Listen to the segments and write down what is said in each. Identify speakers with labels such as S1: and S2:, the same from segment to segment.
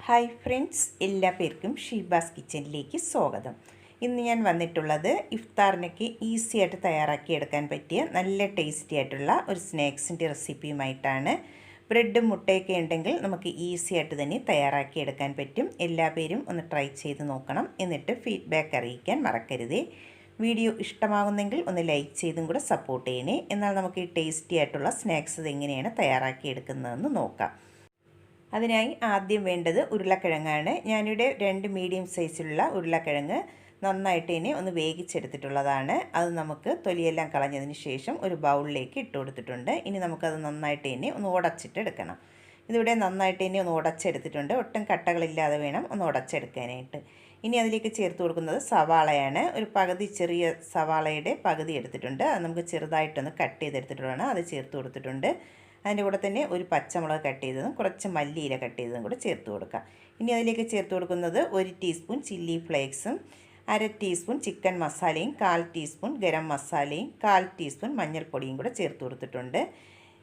S1: Hi friends, എല്ലാ പേർക്കും ഷീബാസ് കിച്ചണിലേക്ക് സ്വാഗതം. ഇന്ന് ഞാൻ വന്നിട്ടുള്ളത് ഇഫ്താറിനൊക്കെ ഈസി ആയിട്ട് തയ്യാറാക്കിയെടുക്കാൻ പറ്റിയ നല്ല ടേസ്റ്റി ആയിട്ടുള്ള ഒരു സ്നാക്സിൻ്റെ റെസിപ്പിയുമായിട്ടാണ്. ബ്രെഡും മുട്ടയൊക്കെ ഉണ്ടെങ്കിൽ നമുക്ക് ഈസി ആയിട്ട് തന്നെ തയ്യാറാക്കിയെടുക്കാൻ പറ്റും. എല്ലാ പേരും ഒന്ന് ട്രൈ ചെയ്ത് നോക്കണം. എന്നിട്ട് ഫീഡ്ബാക്ക് അറിയിക്കാൻ മറക്കരുതേ. വീഡിയോ ഇഷ്ടമാകുന്നെങ്കിൽ ഒന്ന് ലൈക്ക് ചെയ്തും കൂടെ സപ്പോർട്ട് ചെയ്യണേ. എന്നാൽ നമുക്ക് ഈ ടേസ്റ്റി ആയിട്ടുള്ള സ്നാക്സ് എങ്ങനെയാണ് തയ്യാറാക്കിയെടുക്കുന്നതെന്ന് നോക്കാം. അതിനായി ആദ്യം വേണ്ടത് ഉരുളക്കിഴങ്ങാണ്. ഞാനിവിടെ 2 മീഡിയം സൈസിലുള്ള ഉരുളക്കിഴങ്ങ് നന്നായിട്ട് തന്നെ ഒന്ന് വേവിച്ചെടുത്തിട്ടുള്ളതാണ്. അത് നമുക്ക് തൊലിയെല്ലാം കളഞ്ഞതിന് ശേഷം ഒരു ബൗളിലേക്ക് ഇട്ട് കൊടുത്തിട്ടുണ്ട്. ഇനി നമുക്കത് നന്നായിട്ട് തന്നെ ഒന്ന് ഉടച്ചിട്ടെടുക്കണം. ഇതിവിടെ നന്നായിട്ട് തന്നെ ഒന്ന് ഉടച്ചെടുത്തിട്ടുണ്ട്. ഒട്ടും കട്ടകളില്ലാതെ വേണം ഒന്ന് ഉടച്ചെടുക്കാനായിട്ട്. ഇനി അതിലേക്ക് ചേർത്ത് കൊടുക്കുന്നത് സവാളയാണ്. ഒരു പകുതി ചെറിയ സവാളയുടെ പകുതി എടുത്തിട്ടുണ്ട്. അത് നമുക്ക് ചെറുതായിട്ടൊന്ന് കട്ട് ചെയ്തെടുത്തിട്ടുള്ളതാണ്. അത് ചേർത്ത് കൊടുത്തിട്ടുണ്ട്. അതിൻ്റെ കൂടെ തന്നെ ഒരു പച്ചമുളക് കട്ട് ചെയ്തതും കുറച്ച് മല്ലിയില കട്ട് ചെയ്തതും കൂടെ ചേർത്ത് കൊടുക്കാം. ഇനി അതിലേക്ക് ചേർത്ത് കൊടുക്കുന്നത് 1 ടീസ്പൂൺ ചില്ലി ഫ്ലേക്സും 1/2 ടീസ്പൂൺ ചിക്കൻ മസാലയും 1/4 ടീസ്പൂൺ ഗരം മസാലയും 1/4 ടീസ്പൂൺ മഞ്ഞൾപ്പൊടിയും കൂടെ ചേർത്ത് കൊടുത്തിട്ടുണ്ട്.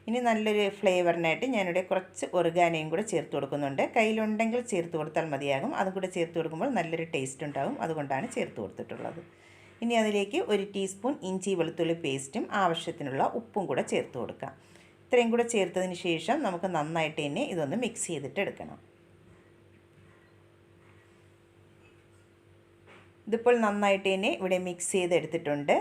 S1: ഇനി നല്ലൊരു ഫ്ലേവറിനായിട്ട് ഞാനിവിടെ കുറച്ച് ഒറിഗാനോയും കൂടെ ചേർത്ത് കൊടുക്കുന്നുണ്ട്. കയ്യിലുണ്ടെങ്കിൽ ചേർത്ത് കൊടുത്താൽ മതിയാകും. അതും കൂടെ ചേർത്ത് കൊടുക്കുമ്പോൾ നല്ലൊരു ടേസ്റ്റ് ഉണ്ടാകും. അതുകൊണ്ടാണ് ചേർത്ത് കൊടുത്തിട്ടുള്ളത്. ഇനി അതിലേക്ക് 1 ടീസ്പൂൺ ഇഞ്ചി വെളുത്തുള്ളി പേസ്റ്റും ആവശ്യത്തിനുള്ള ഉപ്പും കൂടെ ചേർത്ത് കൊടുക്കാം. ഇത്രയും കൂടെ ചേർത്തതിന് ശേഷം നമുക്ക് നന്നായിട്ട് തന്നെ ഇതൊന്ന് മിക്സ് ചെയ്തിട്ട് എടുക്കണം. ഇതിപ്പോൾ നന്നായിട്ട് തന്നെ ഇവിടെ മിക്സ് ചെയ്തെടുത്തിട്ടുണ്ട്.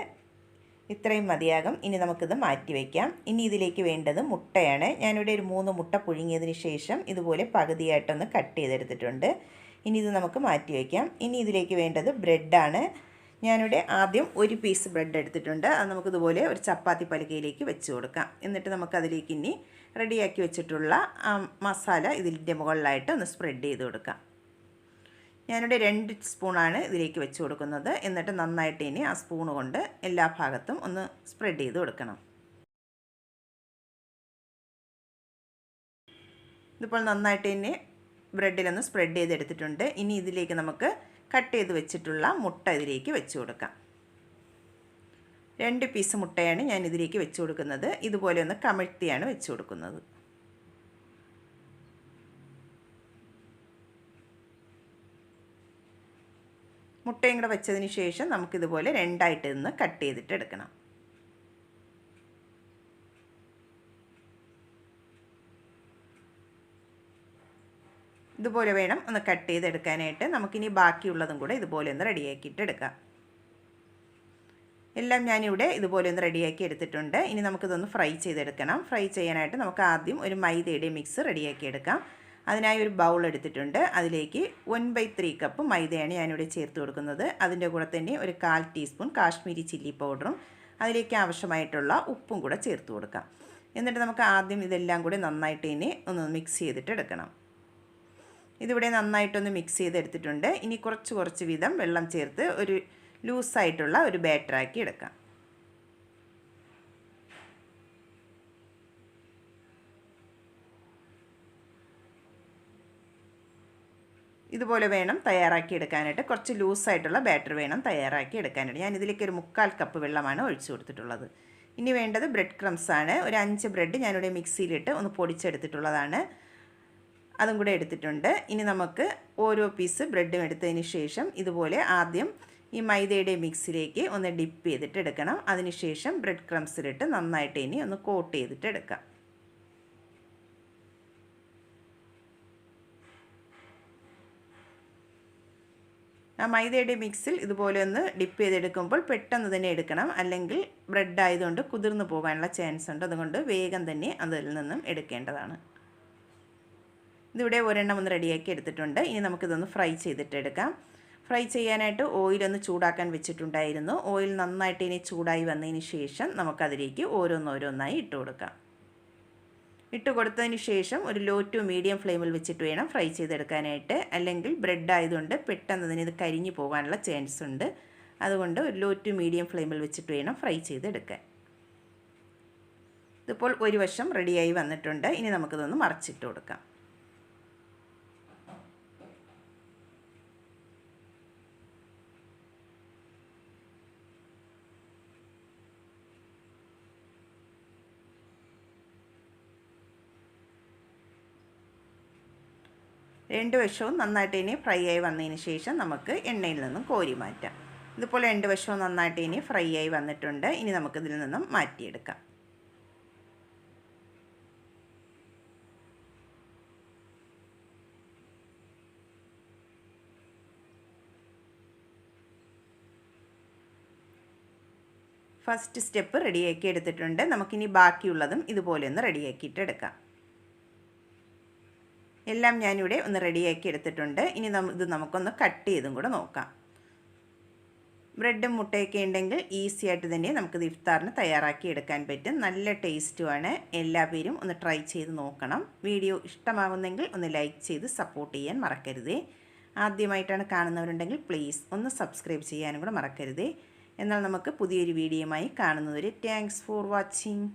S1: ഇത്രയും മതിയാകും. ഇനി നമുക്കിത് മാറ്റി വയ്ക്കാം. ഇനി ഇതിലേക്ക് വേണ്ടത് മുട്ടയാണ്. ഞാനിവിടെ ഒരു 3 മുട്ട പുഴുങ്ങിയതിന് ശേഷം ഇതുപോലെ പകുതിയായിട്ടൊന്ന് കട്ട് ചെയ്തെടുത്തിട്ടുണ്ട്. ഇനി ഇത് നമുക്ക് മാറ്റി വയ്ക്കാം. ഇനി ഇതിലേക്ക് വേണ്ടത് ബ്രെഡാണ്. ഞാനിവിടെ ആദ്യം ഒരു പീസ് ബ്രെഡ് എടുത്തിട്ടുണ്ട്. അത് നമുക്കിതുപോലെ ഒരു ചപ്പാത്തി പലകയിലേക്ക് വെച്ച് കൊടുക്കാം. എന്നിട്ട് നമുക്കതിലേക്ക് ഇനി റെഡിയാക്കി വെച്ചിട്ടുള്ള മസാല ഇതിൻ്റെ മുകളിലായിട്ട് ഒന്ന് സ്പ്രെഡ് ചെയ്ത് കൊടുക്കാം. ഞാനിവിടെ 2 സ്പൂണാണ് ഇതിലേക്ക് വെച്ച് കൊടുക്കുന്നത്. എന്നിട്ട് നന്നായിട്ട് ഇനി ആ സ്പൂൺ കൊണ്ട് എല്ലാ ഭാഗത്തും ഒന്ന് സ്പ്രെഡ് ചെയ്ത് കൊടുക്കണം. ഇതിപ്പോൾ നന്നായിട്ട് ഇനി ബ്രെഡിലൊന്ന് സ്പ്രെഡ് ചെയ്തെടുത്തിട്ടുണ്ട്. ഇനി ഇതിലേക്ക് നമുക്ക് കട്ട് ചെയ്ത് വെച്ചിട്ടുള്ള മുട്ട ഇതിലേക്ക് വെച്ച് കൊടുക്കാം. 2 പീസ് മുട്ടയാണ് ഞാൻ ഇതിലേക്ക് വെച്ച് കൊടുക്കുന്നത്. ഇതുപോലെ ഒന്ന് കമഴ്ത്തിയാണ് വെച്ച് കൊടുക്കുന്നത്. മുട്ടയും കൂടെ വെച്ചതിന് ശേഷം നമുക്കിതുപോലെ 2ആയിട്ട് നിന്ന് കട്ട് ചെയ്തിട്ട് എടുക്കണം. ഇതുപോലെ വേണം ഒന്ന് കട്ട് ചെയ്തെടുക്കാനായിട്ട്. നമുക്കിനി ബാക്കിയുള്ളതും കൂടെ ഇതുപോലെ ഒന്ന് റെഡിയാക്കിയിട്ട് എടുക്കാം. എല്ലാം ഞാനിവിടെ ഇതുപോലെ ഒന്ന് റെഡിയാക്കി എടുത്തിട്ടുണ്ട്. ഇനി നമുക്കിതൊന്ന് ഫ്രൈ ചെയ്തെടുക്കണം. ഫ്രൈ ചെയ്യാനായിട്ട് നമുക്ക് ആദ്യം ഒരു മൈദയുടെ മിക്സ് റെഡിയാക്കി എടുക്കാം. അതിനായി ഒരു ബൗൾ എടുത്തിട്ടുണ്ട്. അതിലേക്ക് 1/3 കപ്പ് മൈദയാണ് ഞാനിവിടെ ചേർത്ത് കൊടുക്കുന്നത്. അതിൻ്റെ കൂടെ തന്നെ ഒരു 1/4 ടീസ്പൂൺ കാശ്മീരി ചില്ലി പൗഡറും അതിലേക്ക് ആവശ്യമായിട്ടുള്ള ഉപ്പും കൂടെ ചേർത്ത് കൊടുക്കാം. എന്നിട്ട് നമുക്ക് ആദ്യം ഇതെല്ലാം കൂടി നന്നായിട്ട് ഇനി ഒന്ന് മിക്സ് ചെയ്തിട്ട് എടുക്കണം. ഇതിവിടെ നന്നായിട്ടൊന്ന് മിക്സ് ചെയ്തെടുത്തിട്ടുണ്ട്. ഇനി കുറച്ച് വീതം വെള്ളം ചേർത്ത് ഒരു ലൂസായിട്ടുള്ള ഒരു ബാറ്ററാക്കി എടുക്കാം. ഇതുപോലെ വേണം തയ്യാറാക്കി എടുക്കാനായിട്ട്. കുറച്ച് ലൂസായിട്ടുള്ള ബാറ്റർ വേണം തയ്യാറാക്കി എടുക്കാനായിട്ട്. ഞാൻ ഇതിലേക്ക് ഒരു 1/4 കപ്പ് വെള്ളമാണ് ഒഴിച്ചു കൊടുത്തിട്ടുള്ളത്. ഇനി വേണ്ടത് ബ്രെഡ് ക്രംസ് ആണ്. ഒരു 5 ബ്രെഡ് ഞാനിവിടെ മിക്സിയിലിട്ട് ഒന്ന് പൊടിച്ചെടുത്തിട്ടുള്ളതാണ്. അതും കൂടെ എടുത്തിട്ടുണ്ട്. ഇനി നമുക്ക് ഓരോ പീസ് ബ്രെഡും എടുത്തതിന് ശേഷം ഇതുപോലെ ആദ്യം ഈ മൈദയുടെ മിക്സിലേക്ക് ഒന്ന് ഡിപ്പ് ചെയ്തിട്ട് എടുക്കണം. അതിനുശേഷം ബ്രെഡ് ക്രംസിലിട്ട് നന്നായിട്ട് ഇനി ഒന്ന് കോട്ട് ചെയ്തിട്ട് എടുക്കാം. ആ മൈദയുടെ മിക്സിൽ ഇതുപോലെ ഒന്ന് ഡിപ്പ് ചെയ്തെടുക്കുമ്പോൾ പെട്ടെന്ന് തന്നെ എടുക്കണം. അല്ലെങ്കിൽ ബ്രെഡ് ആയതുകൊണ്ട് കുതിർന്നു പോകാനുള്ള ചാൻസ് ഉണ്ട്. അതുകൊണ്ട് വേഗം തന്നെ അതിൽ നിന്നും എടുക്കേണ്ടതാണ്. ഇതിവിടെ ഒരെണ്ണം ഒന്ന് റെഡിയാക്കി എടുത്തിട്ടുണ്ട്. ഇനി നമുക്കിതൊന്ന് ഫ്രൈ ചെയ്തിട്ട് എടുക്കാം. ഫ്രൈ ചെയ്യാനായിട്ട് ഓയിലൊന്ന് ചൂടാക്കാൻ വെച്ചിട്ടുണ്ടായിരുന്നു. ഓയിൽ നന്നായിട്ട് ഇനി ചൂടായി വന്നതിന് ശേഷം നമുക്കതിലേക്ക് ഓരോന്നോരോന്നായി ഇട്ട് കൊടുക്കാം. ഇട്ട് കൊടുത്തതിന് ശേഷം ഒരു ലോ ടു മീഡിയം ഫ്ലെയിമിൽ വെച്ചിട്ട് വേണം ഫ്രൈ ചെയ്തെടുക്കാനായിട്ട്. അല്ലെങ്കിൽ ബ്രെഡ് ആയതുകൊണ്ട് പെട്ടെന്ന് തന്നെ ഇത് കരിഞ്ഞു പോകാനുള്ള ചാൻസ് ഉണ്ട്. അതുകൊണ്ട് ഒരു ലോ ടു മീഡിയം ഫ്ലെയിമിൽ വെച്ചിട്ട് വേണം ഫ്രൈ ചെയ്തെടുക്കാൻ. ഇതിപ്പോൾ ഒരു വശം റെഡിയായി വന്നിട്ടുണ്ട്. ഇനി നമുക്കിതൊന്ന് മറിച്ചിട്ട് കൊടുക്കാം. രണ്ട് വശവും നന്നായിട്ട് ഇനി ഫ്രൈ ആയി വന്നതിന് ശേഷം നമുക്ക് എണ്ണയിൽ നിന്നും കോരി മാറ്റാം. ഇതുപോലെ രണ്ട് വശവും നന്നായിട്ട് ഇനി ഫ്രൈ ആയി വന്നിട്ടുണ്ട്. ഇനി നമുക്കിതിൽ നിന്നും മാറ്റിയെടുക്കാം. ഫസ്റ്റ് സ്റ്റെപ്പ് റെഡിയാക്കി എടുത്തിട്ടുണ്ട്. നമുക്കിനി ബാക്കിയുള്ളതും ഇതുപോലെ ഒന്ന് റെഡിയാക്കിയിട്ട് എടുക്കാം. എല്ലാം ഞാനിവിടെ ഒന്ന് റെഡിയാക്കി എടുത്തിട്ടുണ്ട്. ഇനി ഇത് നമുക്കൊന്ന് കട്ട് ചെയ്തും കൂടെ നോക്കാം. ബ്രെഡും മുട്ടയൊക്കെ ഉണ്ടെങ്കിൽ ഈസി ആയിട്ട് തന്നെ നമുക്കിത് ഇഫ്താറിന് തയ്യാറാക്കി എടുക്കാൻ പറ്റും. നല്ല ടേസ്റ്റുമാണ്. എല്ലാവരും ഒന്ന് ട്രൈ ചെയ്ത് നോക്കണം. വീഡിയോ ഇഷ്ടമാകുന്നെങ്കിൽ ഒന്ന് ലൈക്ക് ചെയ്ത് സപ്പോർട്ട് ചെയ്യാൻ മറക്കരുതേ. ആദ്യമായിട്ടാണ് കാണുന്നവരുണ്ടെങ്കിൽ പ്ലീസ് ഒന്ന് സബ്സ്ക്രൈബ് ചെയ്യാനും കൂടെ മറക്കരുതേ. എന്നാൽ നമുക്ക് പുതിയൊരു വീഡിയോയുമായി കാണുന്നതുവരെ താങ്ക്സ് ഫോർ വാച്ചിങ്.